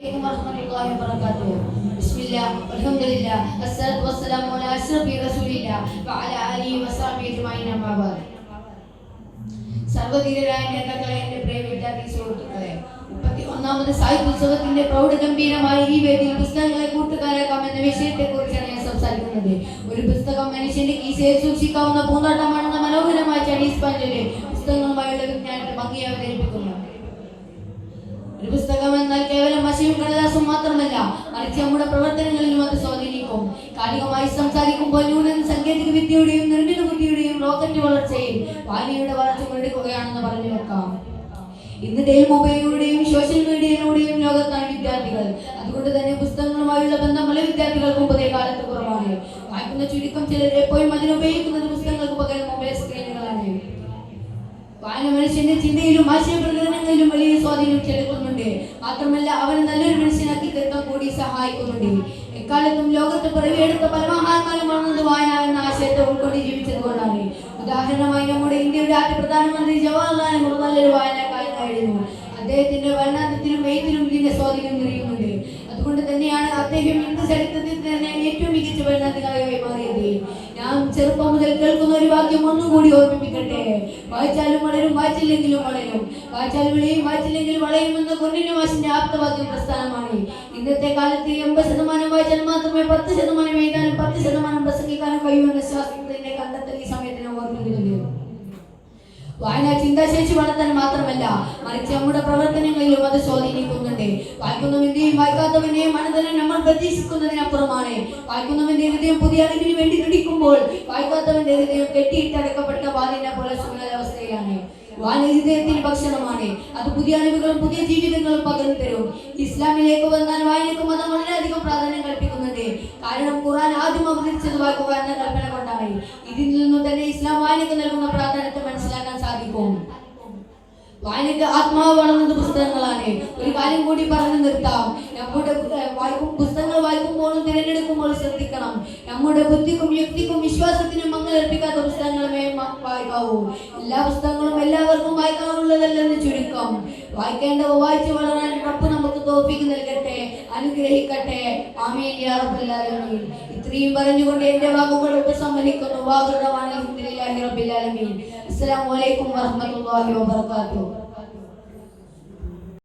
warahmatullahi wabarakatuh. Bismillah, alhamdulillah, assalatu wassalamu ala asrafi rasulillah wa ala alihi wa sahbihi ajma'in amma ba'd. സർവധീരരായ നേതാക്കളെ, എന്റെ പ്രിയ വിദ്യാർത്ഥി സുഹൃത്തുക്കളെ, 31ാമത് സാഹിത്യോത്സവത്തിന്റെ പ്രൗഢഗംഭീരമായ ഈ വേദിയിൽ പുസ്തകങ്ങളെ കൂട്ടുകാരാക്കാം എന്ന വിഷയത്തെ കുറിച്ചാണ് ഞാൻ സംസാരിക്കുന്നത്. ഒരു പുസ്തകം മനുഷ്യന്റെ കീശയിൽ സൂക്ഷിക്കാവുന്ന പൂന്തോട്ടമാണെന്ന മനോഹരമായ ചൈനീസ് പഞ്ചിലെ പുസ്തകങ്ങളുമായുള്ള വിജ്ഞാനത്തെ ഭംഗിയായി അവതരിപ്പിക്കുന്നു. ഒരു പുസ്തകം എന്നാൽ കേവലം മഷിയും കടലാസും മാത്രമല്ല, മറിച്ച് നമ്മുടെ പ്രവർത്തനങ്ങളിലും അത് സ്വാധീനിക്കും. കാലികമായി സംസാരിക്കുമ്പോൾ ന്യൂനൻ സാങ്കേതിക വിദ്യയുടെയും നിർമ്മിത ബുദ്ധിയുടെയും റോക്കറ്റ് വളർച്ചയിൽ വായനയുടെ വളർച്ച മുരടിക്കുകയാണെന്ന് പറഞ്ഞു വെക്കാം. ഇന്ന് മൊബൈലിലൂടെയും സോഷ്യൽ മീഡിയയിലൂടെയും ലോകത്താണ് വിദ്യാർത്ഥികൾ. അതുകൊണ്ട് തന്നെ പുസ്തകങ്ങളുമായുള്ള ബന്ധം പല വിദ്യാർത്ഥികൾക്കും പുതിയ കാലത്ത് കുറവാണ്. വായിക്കുന്ന ചുരുക്കം ചിലർ എപ്പോഴും അതിനുപയോഗിക്കുന്നത് പുസ്തകങ്ങൾക്ക് പകരം മൊബൈൽ സ്ക്രീനുകളാണ്. വായന മനുഷ്യന്റെ ചിന്തയിലും ആശയപ്രകടനങ്ങളിലും വലിയ സ്വാധീനം ചെലുത്തുന്നുണ്ട്. മാത്രമല്ല, അവനെ നല്ലൊരു മനുഷ്യനാക്കി തീർക്കാൻ കൂടി സഹായിക്കുന്നുണ്ട്. എക്കാലത്തും ലോകത്ത് പിറവിയെടുത്ത പല മഹാന്മാരും വളർന്നത് വായന എന്ന ആശയത്തെ ഉൾക്കൊണ്ട് ജീവിച്ചതുകൊണ്ടാണ്. ഉദാഹരണമായി നമ്മുടെ ഇന്ത്യയുടെ ആദ്യ പ്രധാനമന്ത്രി ജവഹർലാൽ നെഹ്റു നല്ലൊരു വായനക്കാരനായിരുന്നു. അദ്ദേഹത്തിന്റെ വർണ്ണാന്തത്തിലും എഴുത്തിലും ഇതിന്റെ സ്വാധീനം നിറയുന്നുണ്ട്. അതുകൊണ്ട് തന്നെയാണ് അദ്ദേഹം ഇന്ത്യ ചരിത്രത്തിൽ തന്നെ ഏറ്റവും മികച്ച ഭരണാധികാരിയായി മാറിയത്. ഞാൻ ചെറുപ്പം മുതൽ കേൾക്കുന്ന ഒരു വാക്യം ഒന്നുകൂടി ഓർമ്മിപ്പിക്കട്ടെ: വായിച്ചാലും വളരും, വായിച്ചില്ലെങ്കിലും വളരും. വായിച്ചാൽ വിളയും, വായിച്ചില്ലെങ്കിലും വളയും എന്ന കൊണ്ടിന്റെ മാഷിന്റെ ആപ്തവാക്യം പ്രസ്ഥാനമാണ്. ഇന്നത്തെ കാലത്ത് 80% വായിച്ചാൽ മാത്രമേ 10% എഴുതാനും 10% പ്രസംഗിക്കാനും കഴിയുമെന്ന ശാസ്ത്രത്തിന്റെ കണ്ടെത്തൽ ഈ സമയത്തിന് ഓർമ്മിക്കുന്നുണ്ട്. വായന ചിന്താശേഷി വളർത്താൻ മാത്രമല്ല, മറിച്ച് നമ്മുടെ പ്രവർത്തനങ്ങളിലും അത് സ്വാധീനിക്കുന്നുണ്ട്. വായിക്കുന്നവന്റെയും വായിക്കാത്തവന്റെയും മനതലം നമ്മൾ പ്രതീക്ഷിക്കുന്നതിനപ്പുറമാണ്. വായിക്കുന്നവന്റെ ഹൃദയം പുതിയ അറിവിന് വേണ്ടി തുടിക്കുമ്പോൾ വായിക്കാത്തവന്റെ ഹൃദയം കെട്ടിയിട്ടടക്കപ്പെട്ട വാലിനെ പോലെ സുന്ദരാവസ്ഥയിലാണ്. വായന ഹൃദയത്തിന് ഭക്ഷണമാണ്. അത് പുതിയ അറിവുകളും പുതിയ ജീവിതങ്ങളും പകർന്നു തരും. ഇസ്ലാമിലേക്ക് വന്നാൽ വായനക്ക് മതം വളരെയധികം പ്രാധാന്യം കൽപ്പിക്കുന്നുണ്ട്. കാരണം ഖുർആൻ ആദ്യം അവതരിച്ചത് വായിക്കുക എന്ന കൽപ്പന കൊണ്ടാണ്. ഇതിൽ നിന്നു തന്നെ ഇസ്ലാം വായനക്ക് നൽകുന്ന പ്രാധാന്യത്തെ മനസ്സിലാക്കാൻ സാധിക്കും. വായനക്ക് ആത്മാവ് വളർന്നത് പുസ്തകങ്ങളാണ്. ഒരു കാര്യം കൂടി പറഞ്ഞു നിർത്താം: നമ്മുടെ പുസ്തകങ്ങൾ വായിക്കുമ്പോഴും തിരഞ്ഞെടുക്കുമ്പോഴും ശ്രദ്ധിക്കണം. നമ്മുടെ ബുദ്ധിക്കും യുക്തിക്കും വിശ്വാസത്തിനും മങ്ങലേൽപ്പിക്കാത്ത പുസ്തകങ്ങളെ വായിക്കാവൂ. എല്ലാ പുസ്തകങ്ങളും എല്ലാവർക്കും വായിക്കാനുള്ളതല്ലെന്ന് ചുരുക്കം. വായിക്കേണ്ടവ വായിച്ചു വളരാൻ റബ്ബ് നമുക്ക് തൗഫീഖ് നൽകട്ടെ, അനുഗ്രഹിക്കട്ടെ. ആമീൻ യാ റബ്ബൽ ആലമീൻ. ഇത്രയും പറഞ്ഞുകൊണ്ട് എന്റെ വാക്കുകൾ ഉപസംഹരിക്കുന്നു. അസ്സലാമു അലൈക്കും വറഹ്മത്തുള്ളാഹി വബറകാതുഹു.